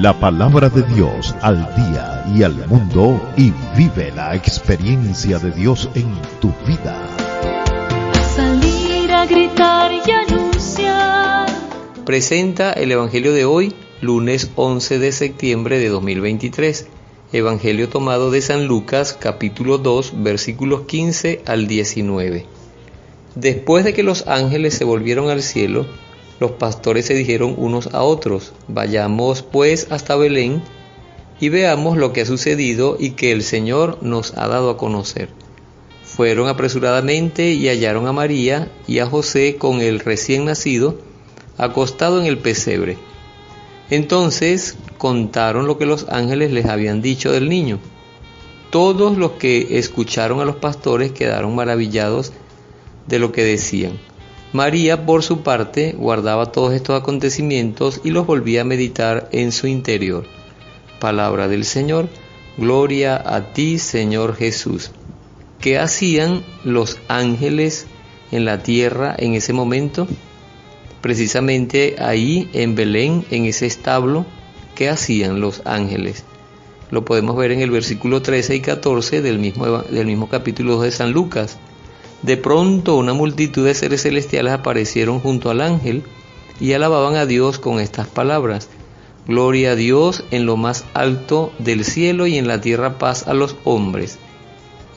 la palabra de Dios al día y al mundo, y vive la experiencia de Dios en tu vida. Salir a gritar y anunciar. Presenta el Evangelio de hoy, lunes 11 de septiembre de 2023. Evangelio tomado de San Lucas, capítulo 2, versículos 15 al 19. Después de que los ángeles se volvieron al cielo, los pastores se dijeron unos a otros: vayamos pues hasta Belén y veamos lo que ha sucedido y que el Señor nos ha dado a conocer. Fueron apresuradamente y hallaron a María y a José con el recién nacido, acostado en el pesebre. Entonces contaron lo que los ángeles les habían dicho del niño. Todos los que escucharon a los pastores quedaron maravillados de lo que decían. María, por su parte, guardaba todos estos acontecimientos y los volvía a meditar en su interior. Palabra del Señor. Gloria a ti, Señor Jesús. ¿Qué hacían los ángeles en la tierra en ese momento? Precisamente ahí en Belén, en ese establo, ¿qué hacían los ángeles? Lo podemos ver en el versículo 13 y 14 del mismo capítulo 2 de San Lucas. De pronto una multitud de seres celestiales aparecieron junto al ángel y alababan a Dios con estas palabras: Gloria a Dios en lo más alto del cielo y en la tierra paz a los hombres.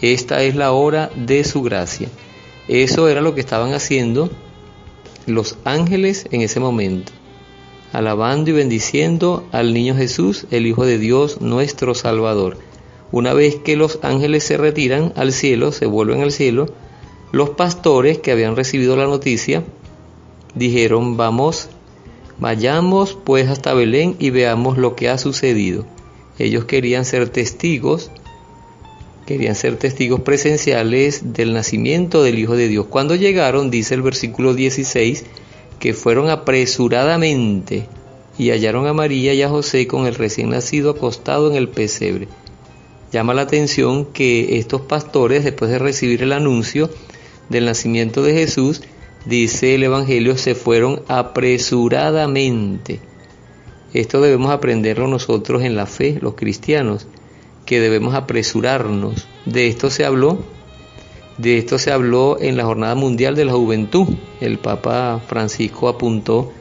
Esta es la hora de su gracia. Eso era lo que estaban haciendo los ángeles en ese momento, alabando y bendiciendo al niño Jesús, el Hijo de Dios, nuestro Salvador. Una vez que los ángeles se retiran al cielo, se vuelven al cielo, los pastores que habían recibido la noticia dijeron: vayamos pues hasta Belén y veamos lo que ha sucedido. Ellos querían ser testigos presenciales del nacimiento del Hijo de Dios. Cuando llegaron, dice el versículo 16, que fueron apresuradamente y hallaron a María y a José con el recién nacido acostado en el pesebre. Llama la atención que estos pastores, después de recibir el anuncio del nacimiento de Jesús, dice el Evangelio, se fueron apresuradamente. Esto debemos aprenderlo nosotros en la fe, los cristianos, que debemos apresurarnos. De esto se habló en la Jornada Mundial de la Juventud. El Papa Francisco apuntó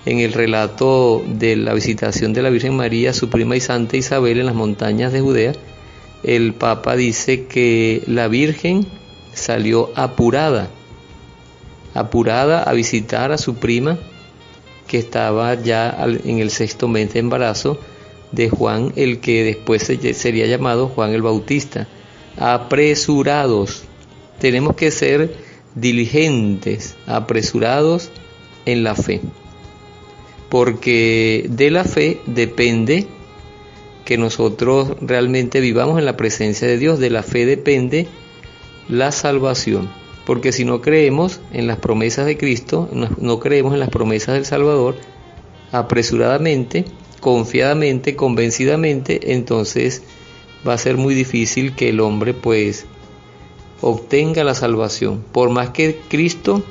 en el relato de la visitación de la Virgen María a su prima y Santa Isabel en las montañas de Judea. El Papa dice que la Virgen salió apurada a visitar a su prima, que estaba ya en el 6º mes de embarazo de Juan, el que después sería llamado Juan el Bautista. Apresurados. Tenemos que ser diligentes, apresurados en la fe, porque de la fe depende que nosotros realmente vivamos en la presencia de Dios. De la fe depende la salvación, porque si no creemos en las promesas de Cristo, no creemos en las promesas del Salvador, apresuradamente, confiadamente, convencidamente, entonces va a ser muy difícil que el hombre pues obtenga la salvación, por más que Cristo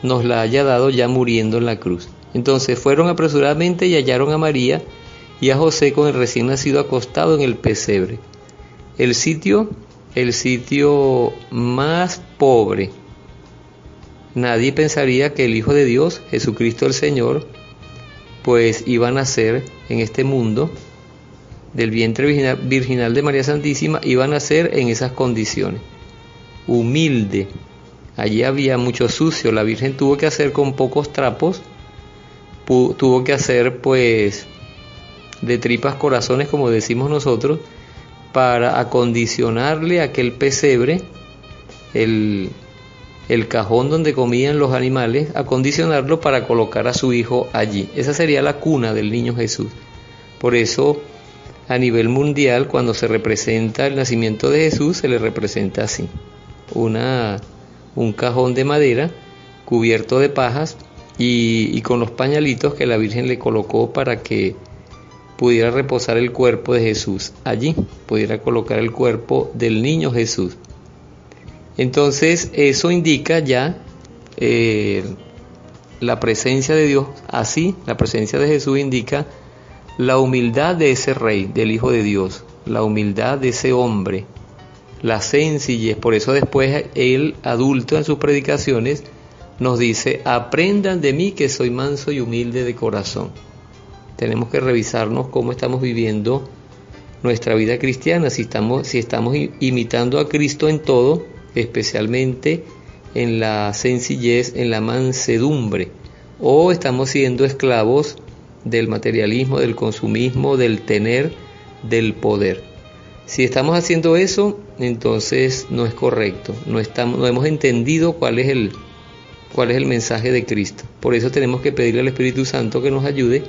nos la haya dado ya muriendo en la cruz. Entonces fueron apresuradamente y hallaron a María y a José con el recién nacido acostado en el pesebre. El sitio más pobre. Nadie pensaría que el Hijo de Dios, Jesucristo el Señor, pues iba a nacer en este mundo, del vientre virginal de María Santísima, iba a nacer en esas condiciones, humilde. Allí había mucho sucio. La Virgen tuvo que hacer con pocos trapos, tuvo que hacer pues de tripas corazones, como decimos nosotros, para acondicionarle aquel pesebre, el cajón donde comían los animales, acondicionarlo para colocar a su hijo allí. Esa sería la cuna del niño Jesús. Por eso, a nivel mundial, cuando se representa el nacimiento de Jesús, se le representa así: un cajón de madera cubierto de pajas y con los pañalitos que la Virgen le colocó para que pudiera reposar el cuerpo de Jesús allí, pudiera colocar el cuerpo del niño Jesús. Entonces eso indica ya la presencia de Dios, así la presencia de Jesús indica la humildad de ese rey, del Hijo de Dios, la humildad de ese hombre, la sencillez. Por eso después el adulto en sus predicaciones nos dice: aprendan de mí que soy manso y humilde de corazón. Tenemos que revisarnos cómo estamos viviendo nuestra vida cristiana, si estamos imitando a Cristo en todo, especialmente en la sencillez, en la mansedumbre, o estamos siendo esclavos del materialismo, del consumismo, del tener, del poder. Si estamos haciendo eso, entonces no es correcto, no hemos entendido cuál es el mensaje de Cristo. Por eso tenemos que pedirle al Espíritu Santo que nos ayude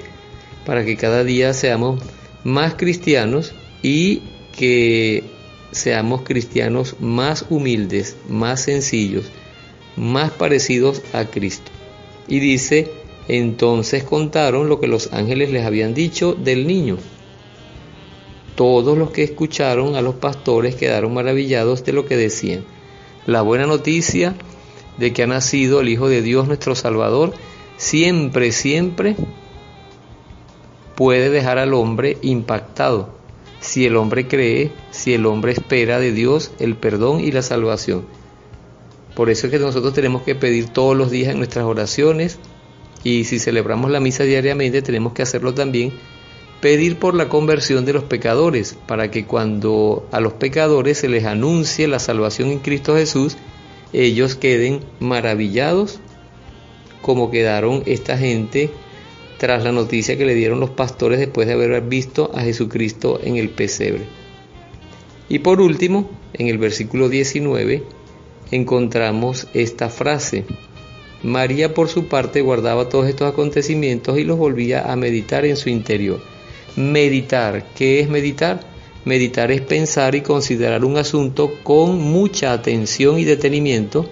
para que cada día seamos más cristianos y que seamos cristianos más humildes, más sencillos, más parecidos a Cristo. Y dice: entonces contaron lo que los ángeles les habían dicho del niño. Todos los que escucharon a los pastores quedaron maravillados de lo que decían. La buena noticia de que ha nacido el Hijo de Dios, nuestro Salvador, siempre puede dejar al hombre impactado, si el hombre cree, si el hombre espera de Dios el perdón y la salvación. Por eso es que nosotros tenemos que pedir todos los días en nuestras oraciones, y si celebramos la misa diariamente tenemos que hacerlo también, pedir por la conversión de los pecadores, para que cuando a los pecadores se les anuncie la salvación en Cristo Jesús, ellos queden maravillados como quedaron esta gente tras la noticia que le dieron los pastores después de haber visto a Jesucristo en el pesebre. Y por último, en el versículo 19, encontramos esta frase: María por su parte guardaba todos estos acontecimientos y los volvía a meditar en su interior. Meditar, ¿qué es meditar? Meditar es pensar y considerar un asunto con mucha atención y detenimiento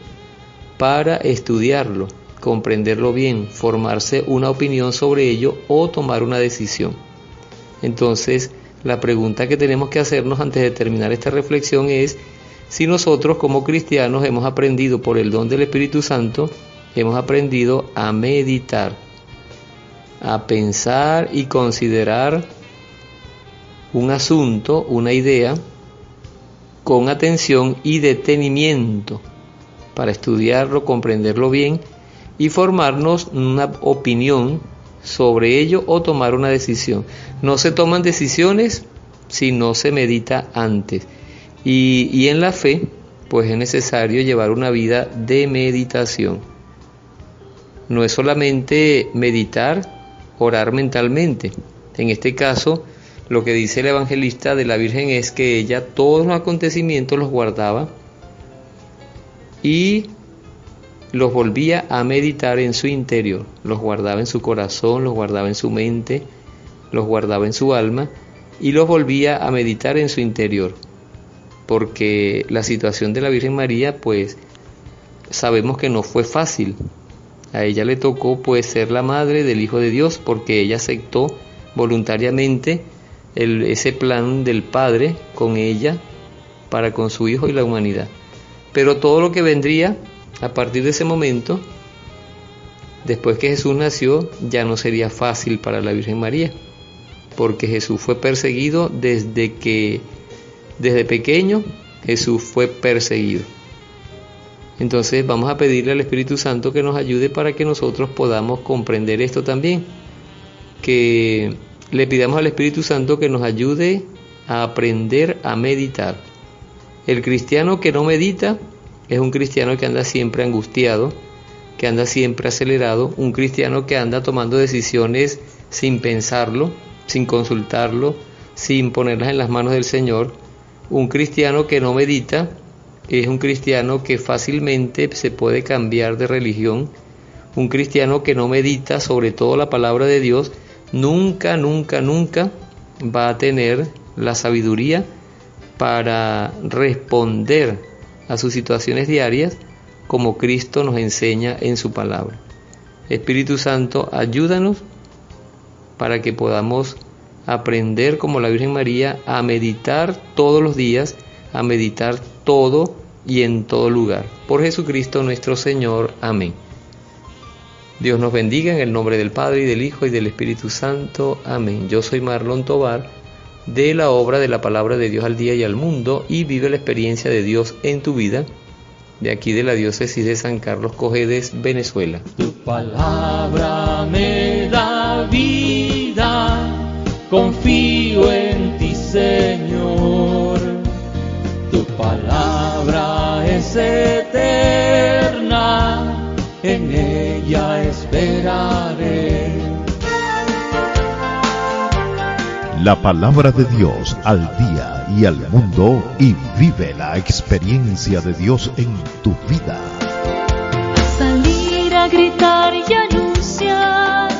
para estudiarlo, comprenderlo bien, formarse una opinión sobre ello o tomar una decisión. Entonces, la pregunta que tenemos que hacernos antes de terminar esta reflexión es si nosotros como cristianos hemos aprendido por el don del Espíritu Santo, hemos aprendido a meditar, a pensar y considerar un asunto, una idea, con atención y detenimiento para estudiarlo, comprenderlo bien y formarnos una opinión sobre ello o tomar una decisión. No se toman decisiones si no se medita antes. Y en la fe, pues es necesario llevar una vida de meditación. No es solamente meditar, orar mentalmente. En este caso, lo que dice el evangelista de la Virgen es que ella todos los acontecimientos los guardaba y los volvía a meditar en su interior. Los guardaba en su corazón, los guardaba en su mente, los guardaba en su alma y los volvía a meditar en su interior. Porque la situación de la Virgen María, pues sabemos que no fue fácil. A ella le tocó pues ser la madre del Hijo de Dios, porque ella aceptó voluntariamente ese plan del Padre con ella para con su Hijo y la humanidad. Pero todo lo que vendría a partir de ese momento, después que Jesús nació, ya no sería fácil para la Virgen María, porque Jesús fue perseguido desde pequeño. Jesús fue perseguido. Entonces vamos a pedirle al Espíritu Santo que nos ayude para que nosotros podamos comprender esto también, que le pidamos al Espíritu Santo que nos ayude a aprender a meditar. El cristiano que no medita es un cristiano que anda siempre angustiado, que anda siempre acelerado, un cristiano que anda tomando decisiones sin pensarlo, sin consultarlo, sin ponerlas en las manos del Señor. Un cristiano que no medita es un cristiano que fácilmente se puede cambiar de religión. Un cristiano que no medita sobre todo la palabra de Dios nunca va a tener la sabiduría para responder a sus situaciones diarias como Cristo nos enseña en su palabra. Espíritu Santo, ayúdanos para que podamos aprender como la Virgen María a meditar todos los días, a meditar todo y en todo lugar. Por Jesucristo nuestro Señor. Amén. Dios nos bendiga en el nombre del Padre, y del Hijo, y del Espíritu Santo. Amén. Yo soy Marlon Tovar, de la obra de la Palabra de Dios al Día y al Mundo, y vive la experiencia de Dios en tu vida, de aquí de la diócesis de San Carlos Cojedes, Venezuela. Tu palabra me da vida, confío en ti, Señor. Tu palabra es eterna, en ella esperaré. La palabra de Dios al día y al mundo, y vive la experiencia de Dios en tu vida. Salir a gritar y anunciar.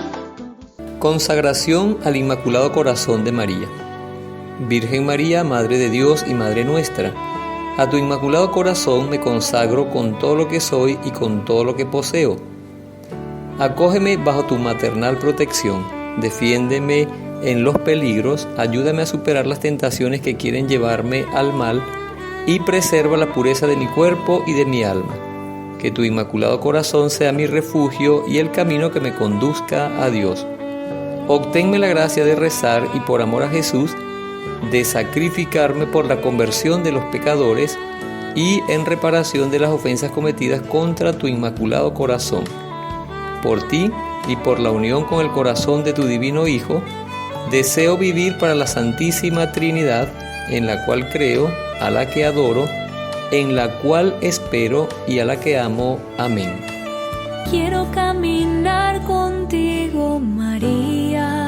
Consagración al Inmaculado Corazón de María. Virgen María, Madre de Dios y Madre nuestra, a tu Inmaculado Corazón me consagro con todo lo que soy y con todo lo que poseo. Acógeme bajo tu maternal protección, defiéndeme en los peligros, ayúdame a superar las tentaciones que quieren llevarme al mal y preserva la pureza de mi cuerpo y de mi alma. Que tu Inmaculado Corazón sea mi refugio y el camino que me conduzca a Dios. Obténme la gracia de rezar y, por amor a Jesús, de sacrificarme por la conversión de los pecadores y en reparación de las ofensas cometidas contra tu Inmaculado Corazón. Por ti y por la unión con el corazón de tu divino Hijo, deseo vivir para la Santísima Trinidad, en la cual creo, a la que adoro, en la cual espero y a la que amo. Amén. Quiero caminar contigo, María.